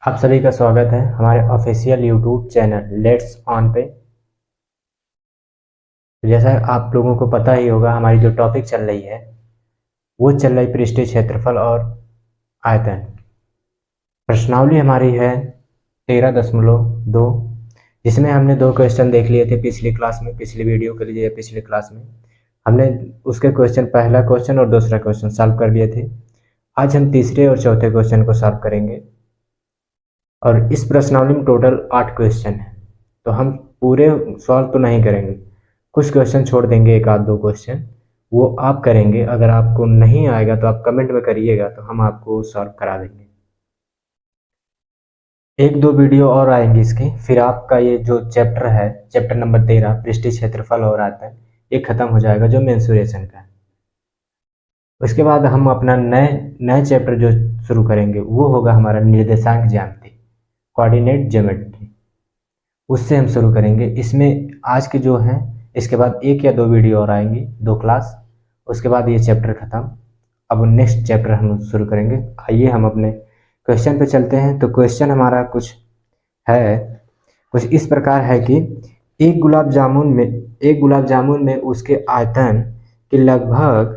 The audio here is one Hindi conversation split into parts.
आप सभी का स्वागत है हमारे official YouTube channel let's on पे। जैसा आप लोगों को पता ही होगा, हमारी जो टॉपिक चल रही है वो चल रही पृष्ठीय क्षेत्रफल और आयतन। प्रश्नावली हमारी है 13.2, जिसमें हमने दो क्वेश्चन देख लिए थे पिछली क्लास में, पिछली वीडियो के लिए पिछली क्लास में हमने उसके क्वेश्चन, पहला क्वेश्चन और दूसरा क्वेश्चन सॉल्व कर लिए थे। आज हम तीसरे और चौथे क्वेश्चन को सॉल्व करेंगे और इस प्रश्नावली में टोटल 8 क्वेश्चन है, तो हम पूरे सॉल्व तो नहीं करेंगे, कुछ क्वेश्चन छोड़ देंगे, एक आध दो क्वेश्चन वो आप करेंगे। अगर आपको नहीं आएगा तो आप कमेंट में करिएगा, तो हम आपको सॉल्व करा देंगे। एक दो वीडियो और आएंगी इसकी, फिर आपका ये जो चैप्टर है, चैप्टर नंबर 13 पृष्ठीय क्षेत्रफल और आयतन, ये खत्म हो जाएगा, जो मेंसुरेशन का है। उसके बाद हम अपना नए नए चैप्टर जो शुरू करेंगे वो होगा हमारा निर्देशांक ज्यामिति, कोऑर्डिनेट ज्योमेट्री। उससे हम शुरू करेंगे। इसमें आज के जो हैं, इसके बाद एक या दो वीडियो और आएंगी, दो क्लास, उसके बाद ये चैप्टर खत्म। अब नेक्स्ट चैप्टर हम शुरू करेंगे। आइए हम अपने क्वेश्चन पे चलते हैं। तो क्वेश्चन हमारा कुछ इस प्रकार है कि एक गुलाब जामुन में उसके आयतन के लगभग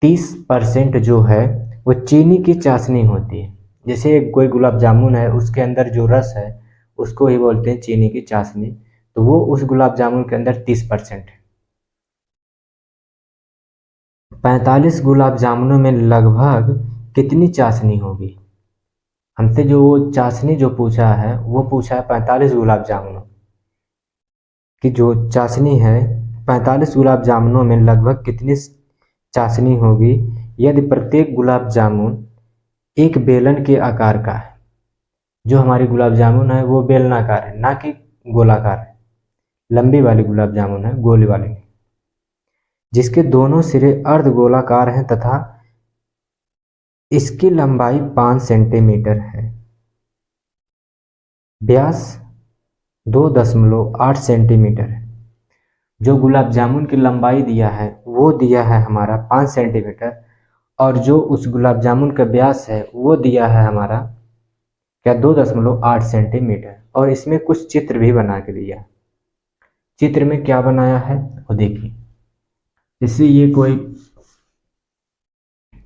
30% जो है वो चीनी की चाशनी होती है। जैसे कोई गुलाब जामुन है, उसके अंदर जो रस है उसको ही बोलते हैं चीनी की चाशनी, तो वो उस गुलाब जामुन के अंदर 30% है। 45 गुलाब जामुनों में लगभग कितनी चाशनी होगी? हमसे जो वो चाशनी जो पूछा है वो पूछा है 45 गुलाब जामुनों की जो चाशनी है। 45 गुलाब जामुनों में लगभग कितनी चाशनी होगी यदि प्रत्येक गुलाब जामुन एक बेलन के आकार का है। जो हमारी गुलाब जामुन है वो बेलनाकार है, ना कि गोलाकार है। लंबी वाली गुलाब जामुन है, गोली वाली नहीं। जिसके दोनों सिरे अर्ध गोलाकार हैं तथा इसकी लंबाई 5 सेंटीमीटर है, व्यास 2.8 सेंटीमीटर है। जो गुलाब जामुन की लंबाई दिया है वो दिया है हमारा 5 सेंटीमीटर, और जो उस गुलाब जामुन का व्यास है वो दिया है हमारा क्या, 2.8 सेंटीमीटर। और इसमें कुछ चित्र भी बना के दिया है। चित्र में क्या बनाया है वो देखिए। जैसे ये कोई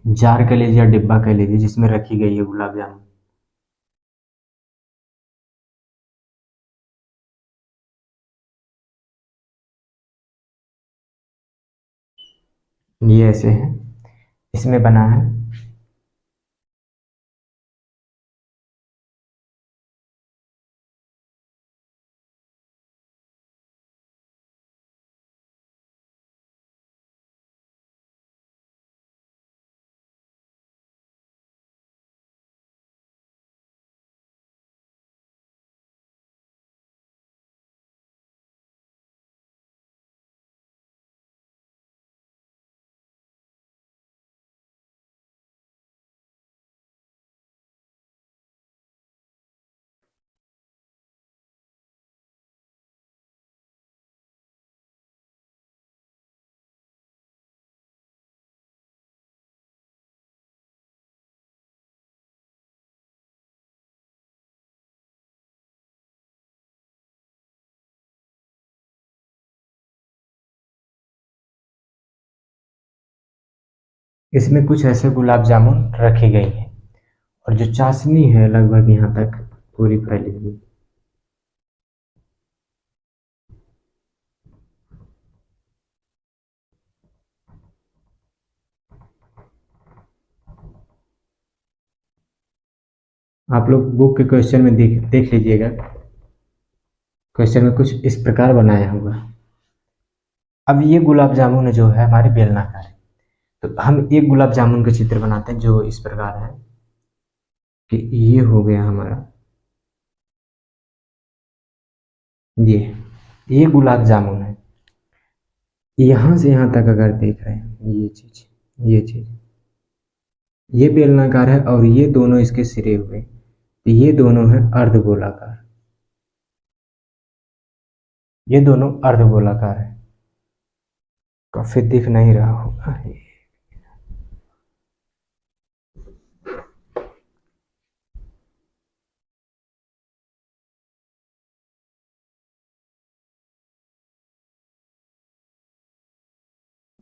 जार कह लीजिए या डिब्बा कह लीजिए, जिसमें रखी गई है गुलाब जामुन। ये ऐसे है, इसमें बना है। इसमें कुछ ऐसे गुलाब जामुन रखी गई है, और जो चाशनी है लगभग यहाँ तक पूरी फैली हुई। आप लोग बुक के क्वेश्चन में देख लीजिएगा। क्वेश्चन में कुछ इस प्रकार बनाया होगा। अब ये गुलाब जामुन जो है हमारे बेलनाकार है, तो हम एक गुलाब जामुन का चित्र बनाते हैं जो इस प्रकार है कि ये हो गया हमारा, ये ये गुलाब जामुन है। यहाँ से यहाँ तक अगर देख रहे हैं ये चीज ये बेलनाकार है, और ये दोनों इसके सिरे हुए, तो ये दोनों है अर्धगोलाकार, ये दोनों अर्धगोलाकार है। काफी दिख नहीं रहा होगा।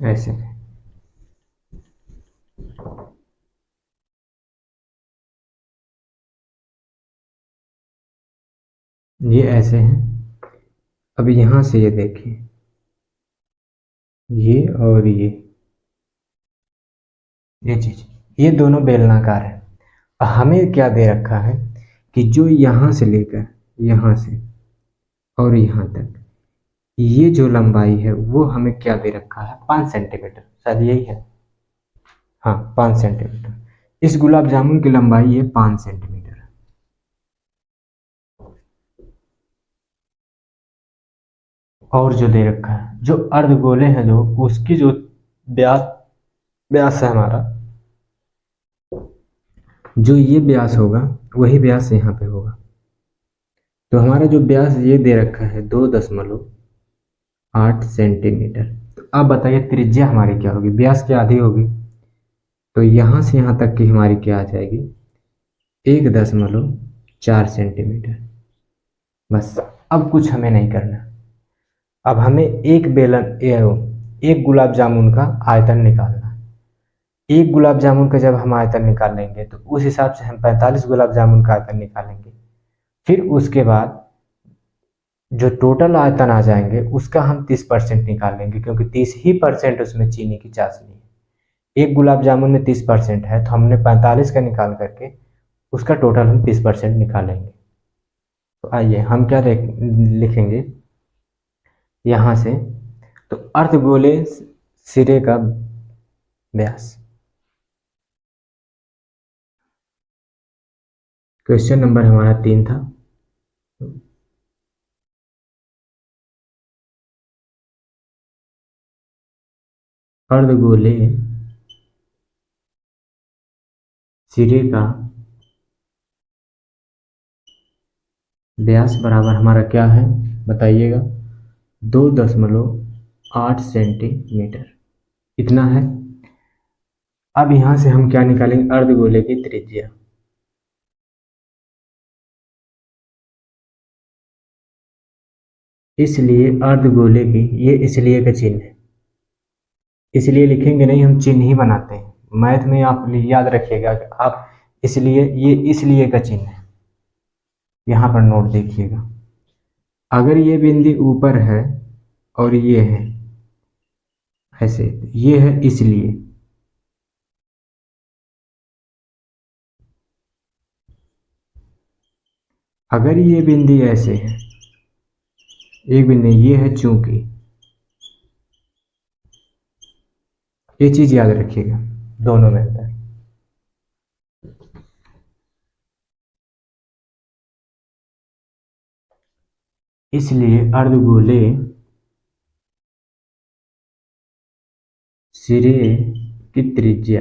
ऐसे ये ऐसे हैं। अब यहाँ से ये देखिए, ये और ये चीज़, ये दोनों बेलनाकार है। हमें क्या दे रखा है कि जो यहाँ से लेकर यहाँ से और यहाँ तक ये जो लंबाई है वो हमें क्या दे रखा है, 5 सेंटीमीटर, शायद यही है। हाँ, 5 सेंटीमीटर। इस गुलाब जामुन की लंबाई ये 5 सेंटीमीटर है। और जो दे रखा है, जो अर्धगोले हैं, जो उसकी जो व्यास व्यास है हमारा, जो ये व्यास होगा वही व्यास यहाँ पे होगा। तो हमारा जो व्यास ये दे रखा है 2.8 सेंटीमीटर। तो अब बताइए त्रिज्या हमारी क्या होगी, व्यास की आधी होगी, तो यहाँ से यहाँ तक की हमारी क्या आ जाएगी, 1.4 सेंटीमीटर। बस, अब कुछ हमें नहीं करना। अब हमें एक गुलाब जामुन का आयतन निकालना है। एक गुलाब जामुन का जब हम आयतन निकाल लेंगे तो उस हिसाब से हम 45 गुलाब जामुन का आयतन निकालेंगे। फिर उसके बाद जो टोटल आयतन आ जाएंगे उसका हम 30% निकाल लेंगे, क्योंकि 30% उसमें चीनी की चाशनी है। एक गुलाब जामुन में 30% है, तो हमने 45 का निकाल करके उसका टोटल हम 30% निकालेंगे। तो आइए हम क्या लिखेंगे यहाँ से, तो अर्धगोले सिरे का व्यास। क्वेश्चन नंबर हमारा 3 था। अर्धगोले सिरे का व्यास बराबर हमारा क्या है, बताइएगा, 2.8 सेंटीमीटर, इतना है। अब यहाँ से हम क्या निकालेंगे, अर्धगोले की त्रिज्या। इसलिए अर्धगोले की, ये इसलिए का चिन्ह है, इसलिए लिखेंगे नहीं, हम चिन्ह ही बनाते हैं। मैथ में आप याद रखिएगा कि आप इसलिए, ये इसलिए का चिन्ह है, यहाँ पर नोट देखिएगा। अगर ये बिंदु ऊपर है और ये है ऐसे, ये है इसलिए। अगर ये बिंदु ऐसे है, एक बिंदु ये है चूंकि, ये चीज याद रखिएगा दोनों में अंतर। इसलिए अर्धगोले सिरे की त्रिज्या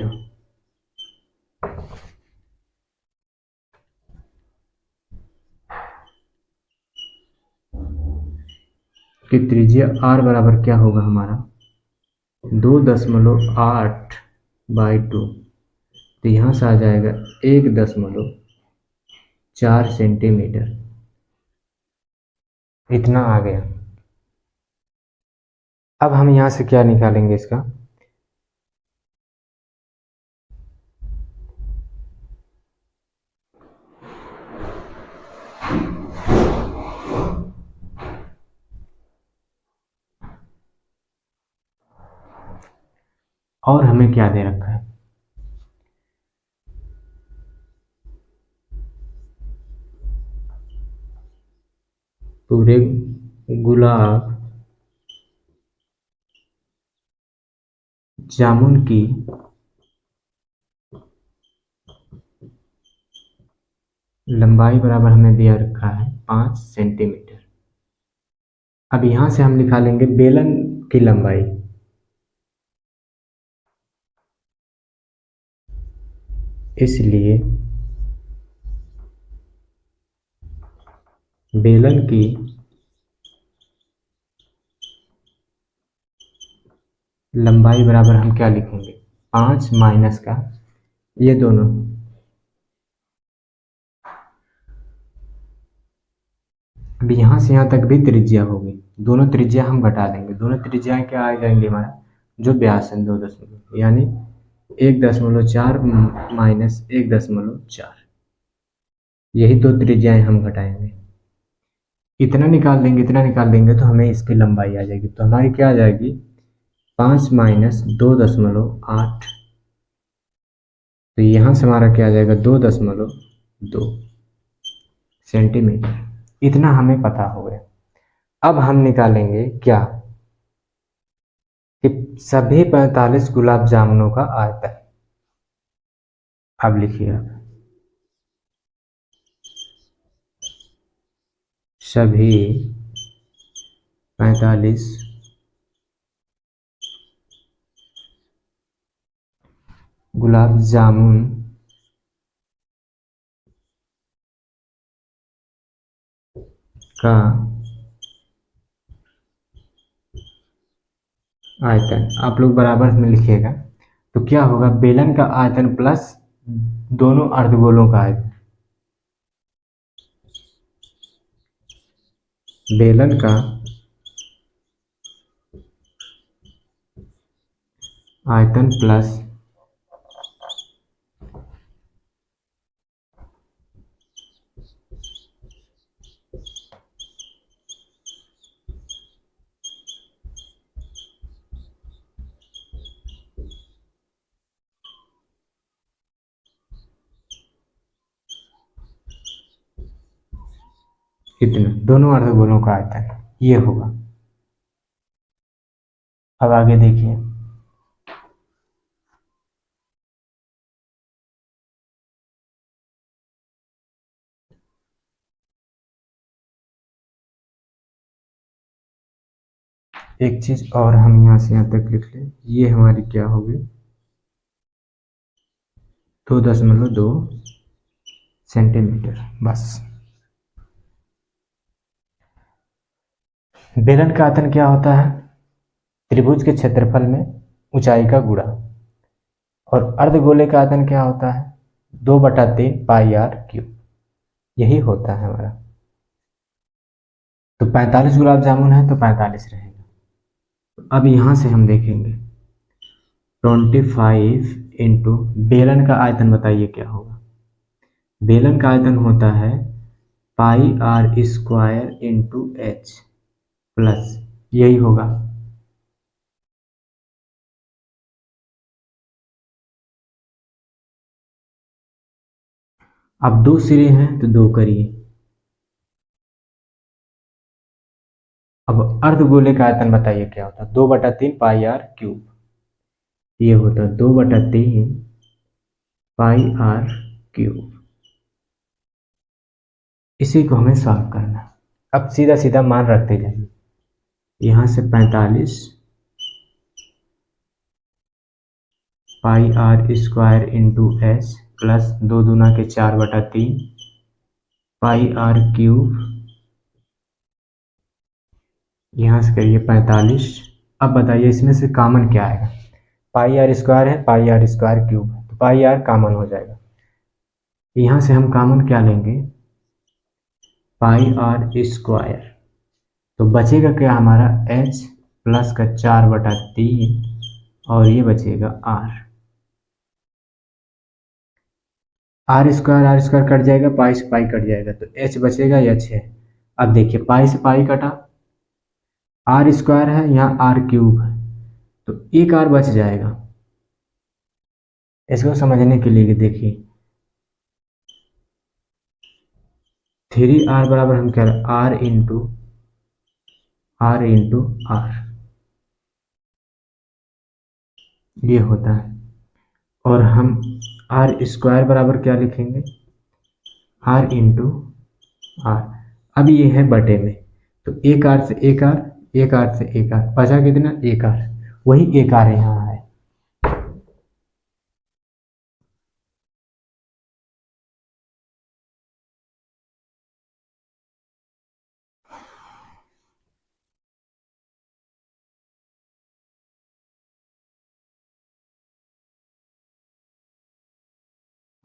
r बराबर क्या होगा हमारा, 2.8/2। तो यहाँ से आ जाएगा 1.4 सेंटीमीटर, इतना आ गया। अब हम यहाँ से क्या निकालेंगे इसका, और हमें क्या दे रखा है, पूरे गुलाब जामुन की लंबाई बराबर हमें दिया रखा है 5 सेंटीमीटर। अब यहाँ से हम निकालेंगे बेलन की लंबाई। इसलिए बेलन की लंबाई बराबर हम क्या लिखेंगे, 5 माइनस का ये दोनों, अब यहाँ से यहाँ तक भी त्रिज्या होगी, दोनों त्रिज्या हम घटा देंगे, दोनों त्रिज्याएं क्या आ जाएंगी हमारा, जो व्यास है 2 दशमलव, यानी 1.4 माइनस 1.4, यही दो त्रिज्याएं हम घटाएंगे। इतना निकाल देंगे, इतना निकाल देंगे तो हमें इसकी लंबाई आ जाएगी। तो हमारी क्या आ जाएगी, 5 माइनस 2.8, तो यहाँ से हमारा क्या आ जाएगा, 2.2 सेंटीमीटर। इतना हमें पता हो गया। अब हम निकालेंगे क्या, कि सभी 45 गुलाब जामुनों का आयतन। अब लिखिए आप, सभी 45 गुलाब जामुन का आयतन, आप लोग बराबर में लिखिएगा। तो क्या होगा, बेलन का आयतन प्लस दोनों अर्धगोलों का आयतन, बेलन का आयतन प्लस इतना, दोनों अर्धगोलों का आयतन ये होगा। अब आगे देखिए, एक चीज और हम यहाँ से यहाँ तक लिख लें, ये हमारी क्या होगी, 2.2 सेंटीमीटर, बस। बेलन का आयतन क्या होता है, त्रिभुज के क्षेत्रफल में ऊंचाई का गुणा, और अर्धगोले का आयतन क्या होता है, 2/3 पाई आर क्यूब, यही होता है हमारा। तो 45 गुलाब जामुन है तो 45 रहेगा। अब यहाँ से हम देखेंगे 25 इंटू बेलन का आयतन, बताइए क्या होगा। बेलन का आयतन होता है pi R square into H plus, यही होगा। अब दो सिरे हैं तो दो करिए। अब अर्धगोले का आयतन बताइए क्या होता है, 2/3 पाई आर क्यूब, ये होता है 2/3 पाई आर क्यूब। इसी को हमें सॉल्व करना है। अब सीधा सीधा मान रखते जाइए, यहाँ से 45 pi R square into H plus 2×4/3 pi R cube, यहाँ से करिए 45। अब बताइए इसमें से कॉमन क्या आएगा, पाई आर स्क्वायर है, पाई आर स्क्वायर क्यूब है, तो पाई आर कॉमन हो जाएगा। यहाँ से हम कॉमन क्या लेंगे, पाई आर स्क्वायर, तो बचेगा क्या हमारा h प्लस का 4/3, और ये बचेगा आर स्क्वायर कट जाएगा, पाई से पाई कट जाएगा, तो h बचेगा, h है। अब देखिए पाई से पाई कटा, आर स्क्वायर है, यहाँ आर क्यूब है, तो एक आर बच जाएगा। इसको समझने के लिए देखिए 3r बराबर हम क्या, आर इंटू आर, ये होता है। और हम आर स्क्वायर बराबर क्या लिखेंगे, आर इंटू आर। अब ये है बटे में, तो एक आर से एक आर, एक आर से एक आर, बचा कितना, एक आर, वही एक आर यहाँ है।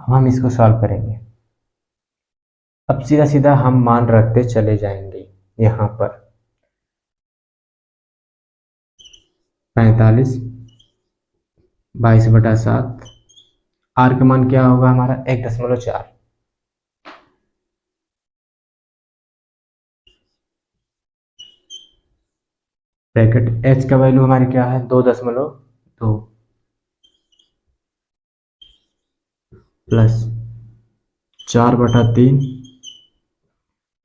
अब हम इसको सॉल्व करेंगे। अब सीधा सीधा हम मान रखते चले जाएंगे, यहाँ पर 45 22/7। आर का मान क्या होगा हमारा 1.4। ब्रैकेट एच का वैल्यू हमारी क्या है 2.2 प्लस 4/3।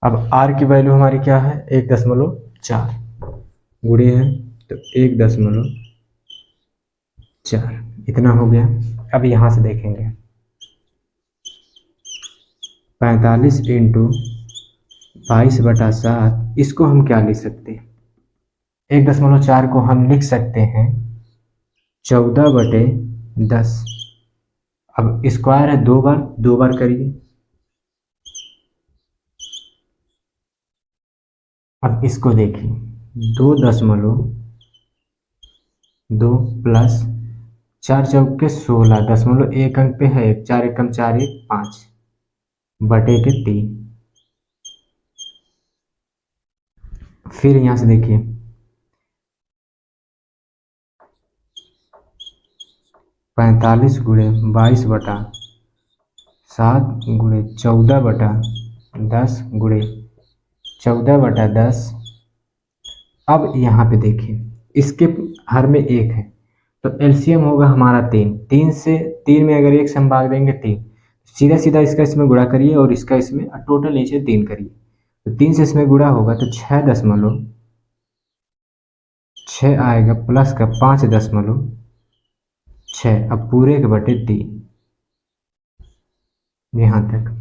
अब आर की वैल्यू हमारी क्या है 1.4 गुणे है तो 1.4 इतना हो गया। अब यहाँ से देखेंगे 45 इंटू 22/7 इसको हम क्या लिख सकते हैं 1.4 को हम लिख सकते हैं 14/10। अब स्क्वायर है दो बार करिए। अब इसको देखिए 2.2 प्लस 4 × 16 अंक पे है 4 एकम 4 1 5 बटे के 3। फिर यहाँ से देखिए 45 गुणे 22/7 गुणे 14/10 गुणे 14/10। अब यहाँ पे देखिए इसके हर में एक है तो एलसीएम होगा हमारा 3 से 3 में अगर 1 से हम भाग देंगे 3 सीधा सीधा इसका इसमें गुणा करिए और इसका इसमें टोटल नीचे 3 करिए तो 3 से इसमें गुणा होगा तो 6.6 आएगा प्लस का 5.6 अब पूरे के बटे 3 यहाँ तक।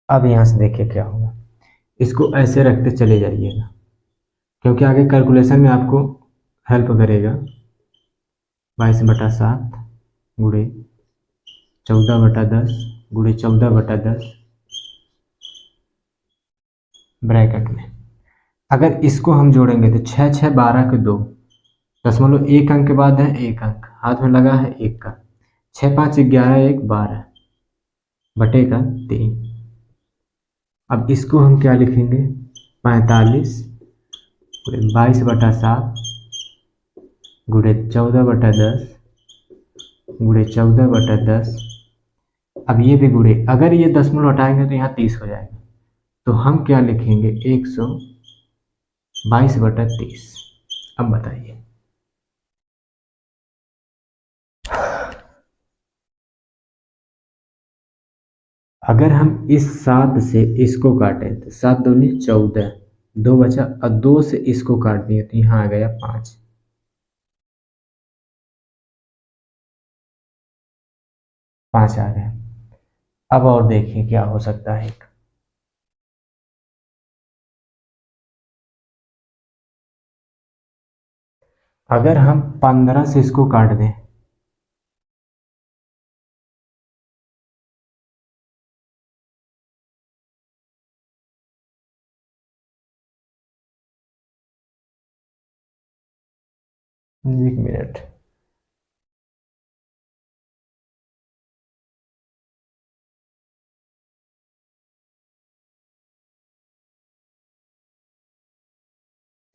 अब यहाँ से देखिए क्या होगा इसको ऐसे रखते चले जाइएगा क्योंकि आगे कैलकुलेशन में आपको हेल्प करेगा। 22/7 गुणे 14/10 गुणे 14/10 ब्रैकेट में अगर इसको हम जोड़ेंगे तो 6 6 12 के 2 दशमलव एक अंक के बाद है एक अंक हाथ में लगा है एक का 6 5 11 1 12 बटे का 3। अब इसको हम क्या लिखेंगे 45 गुणे 22/7 गुणे 14/10 गुणे 14/10। अब ये भी गुणे अगर ये दशमलव हटाएंगे तो यहाँ 30 हो जाएगा तो हम क्या लिखेंगे 122/30। अब बताइए अगर हम इस 7 से इसको काटें तो 7 दूनी 14 2 बचा और 2 से इसको काट दिए तो यहाँ आ गया 5 5 आ गया। अब और देखिए क्या हो सकता है अगर हम 15 से इसको काट दें 1 मिनट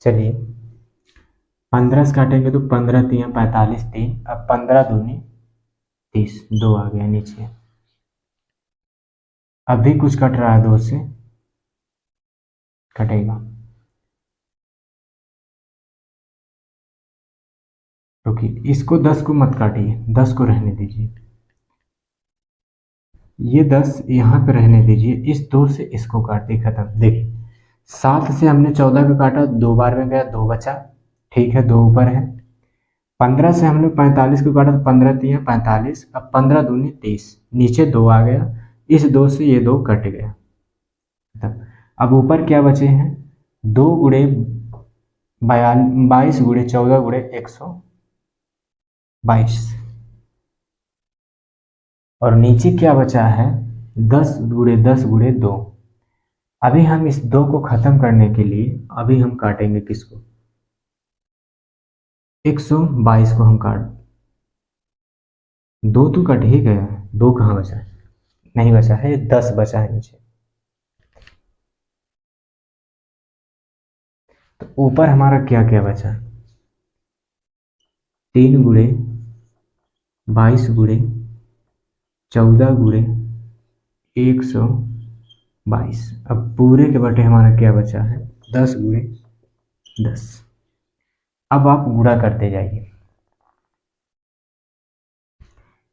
चलिए 15 से काटेंगे तो 15 3 45 3 अब 15 दूनी 30 2 आ गया नीचे। अब भी कुछ कट रहा है 2 से कटेगा क्योंकि इसको 10 को मत काटिए 10 को रहने दीजिए ये 10 यहाँ पे रहने दीजिए इस 2 से इसको काट दिए खत्म। देखिए 7 से हमने 14 को काटा 2 बार में गया 2 बचा ठीक है 2 ऊपर है। 15 से हमने 45 को काटा तो 15 3 45 अब 15 दूनी 30 नीचे 2 आ गया इस 2 से ये 2 कट गया खत्म। अब ऊपर क्या बचे हैं 2 गुणे 22 गुणे 14 गुणे 122 और नीचे क्या बचा है 10 गुणे 10 गुणे 2 अभी हम इस 2 को खत्म करने के लिए अभी हम काटेंगे किसको, 122 को हम काट, 2 तो कट ही गया है, 2 कहाँ बचा है, नहीं बचा है, 10 बचा है नीचे। तो ऊपर हमारा क्या क्या बचा, 3 गुणे 22 गुणे 14 गुणे 122। अब पूरे के बटे हमारा क्या बचा है, 10 गुणे 10। अब आप गुणा करते जाइए,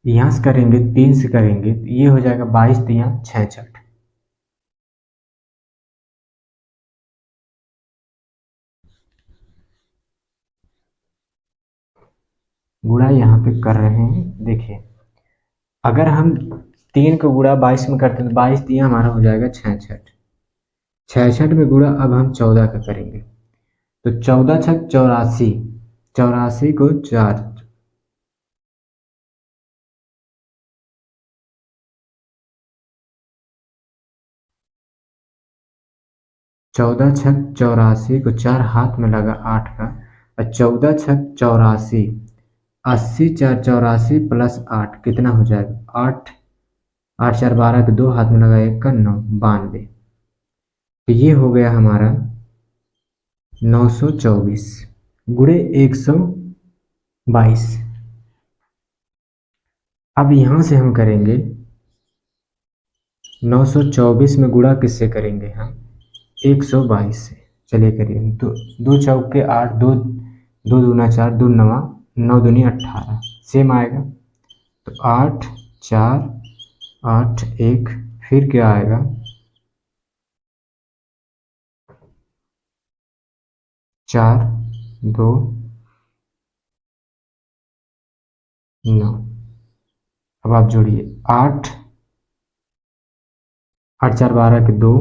यहाँ से करेंगे 3 से करेंगे तो ये हो जाएगा 22 तिया 66। गुणा यहाँ पे कर रहे हैं, देखिए अगर हम 3 को गुणा 22 में करते हैं तो 22 तिया हमारा हो जाएगा 66। 66 में गुणा अब हम 14 का करेंगे तो 14 छक 84, 84 को 4, 14 छक 84 को 4 हाथ में लगा 8 का, और 14 छक 84, 80 4 84 प्लस 8 कितना हो जाएगा 8, 8 4 12 के 2 हाथ में लगा 1 का 9, 92। तो ये हो गया हमारा 924 गुणे 122। अब यहाँ से हम करेंगे 924 में गुणा किससे करेंगे हम, 122 से। चलिए करिए, दो 2 चौके 8, 2 2 दूना 4, 2 नवा 9 दूनी 18, सेम आएगा। तो 8 4 8 1, फिर क्या आएगा 4 2 9। अब आप जोड़िए 8 8 4 12 के 2,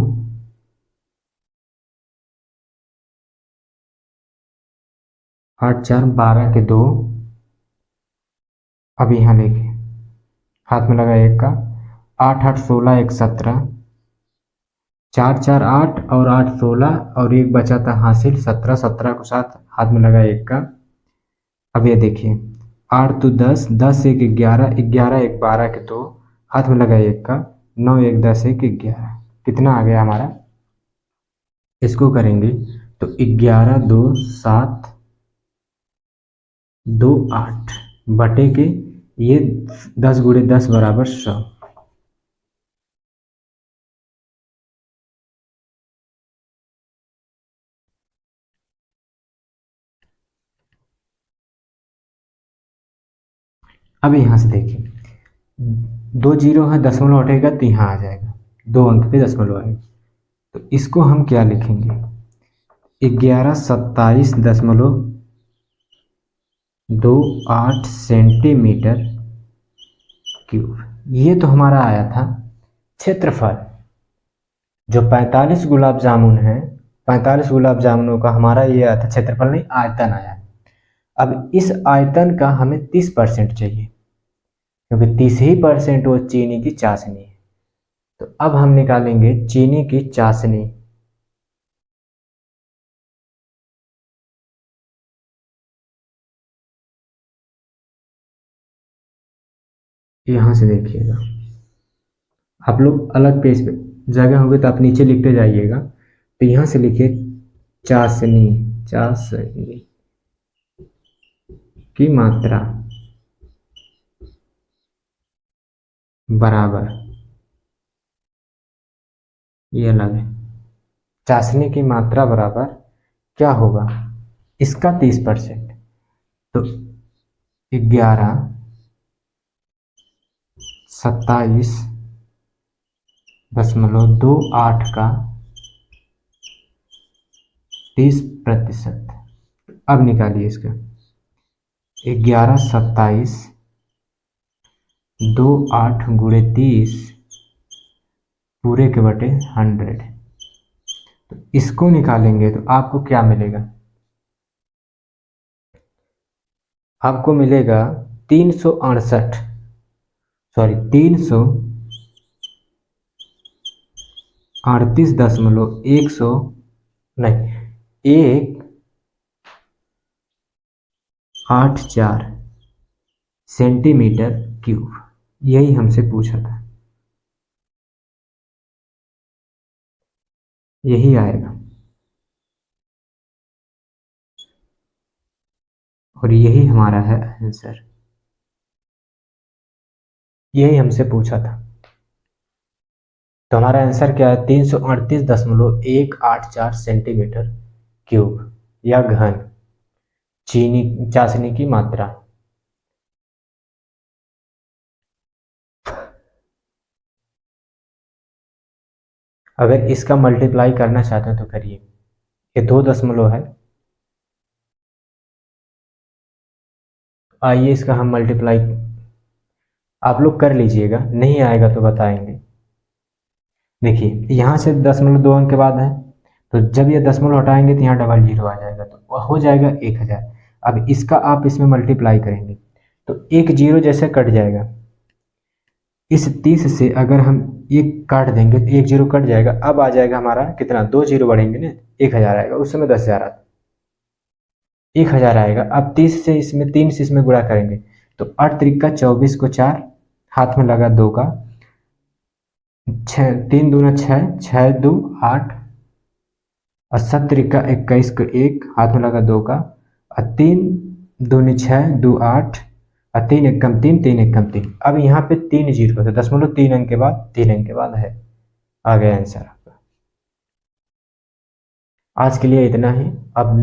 8 4 12 के 2। अब यहाँ लेके हाथ में लगा 1 का, 8 8 16 1 17, 4 4 8 और 8 16 और 1 बचा था हासिल 17, 17 को साथ हाथ में लगा 1 का। अब ये देखिए 8 तो 10, 10 1 11, 11 1 12 के 2 हाथ में लगा 1 का, 9 1 10 1 11, कितना आ गया हमारा, इसको करेंगे तो 11 2 7 2 8 बटे के ये 10 गुणे 10 बराबर 100। अब यहाँ से देखिए 2 जीरो है, दशमलव हटेगा तो यहाँ आ जाएगा, 2 अंक पे दशमलव आएगा। तो इसको हम क्या लिखेंगे, 1127.28 सेंटीमीटर क्यूब। ये तो हमारा आया था क्षेत्रफल। जो 45 गुलाब जामुन है, 45 गुलाब जामुनों का हमारा ये आया था क्षेत्रफल, नहीं आयतन आया। अब इस आयतन का हमें 30% चाहिए, क्योंकि 30% वो चीनी की चाशनी है। तो अब हम निकालेंगे चीनी की चाशनी। यहाँ से देखिएगा, आप लोग अलग पेज पे जगह होगी तो आप नीचे लिखते जाइएगा। तो यहाँ से लिखिए चाशनी, चाशनी की मात्रा बराबर, ये अलग है, चाशनी की मात्रा बराबर क्या होगा, इसका 30%। तो 1127.28 का 30%। अब निकालिए इसका, 1127.28 गुणे 30 पूरे के बटे 100। तो इसको निकालेंगे तो आपको क्या मिलेगा, आपको मिलेगा 368, सॉरी 38.100 नहीं 184 सेंटीमीटर क्यूब, यही हमसे पूछा था, यही आएगा और यही हमारा है आंसर, यही हमसे पूछा था। तो हमारा आंसर क्या है? 338.184 सेंटीमीटर क्यूब या घन चीनी चाशनी की मात्रा। अगर इसका मल्टीप्लाई करना चाहते हैं तो करिए, ये 2 दशमलव है, आइए इसका हम मल्टीप्लाई आप लोग कर लीजिएगा, नहीं आएगा तो बताएंगे। देखिए यहाँ से 0.2 के बाद है, तो जब ये दशमलव हटाएंगे तो यहाँ डबल जीरो आ जाएगा, तो हो जाएगा 1000। अब इसका आप इसमें मल्टीप्लाई करेंगे तो एक जीरो जैसे कट जाएगा, इस 30 से अगर हम एक काट देंगे तो एक जीरो कट जाएगा, अब आ जाएगा हमारा कितना, 2 जीरो बढ़ेंगे ना, 1000 आएगा, उस समय 10,000 आता, 1000 आएगा। अब 30 से इसमें 3 से इसमें गुणा करेंगे तो 8 त्रिका 24 को 4, हाथ में लगा 2 का, 6 3 दूना 6, 6 2 8, और 7 त्रिका 21 को 1, हाथ में लगा 2 का, और 3 दूनी 6 2 8, और 3 एकम 3 3 एकम 3। अब यहाँ पे 3 जीरो है, 0.3 अंक के बाद 3 अंक के बाद है, आ गया आंसर आपका। आज के लिए इतना ही। अब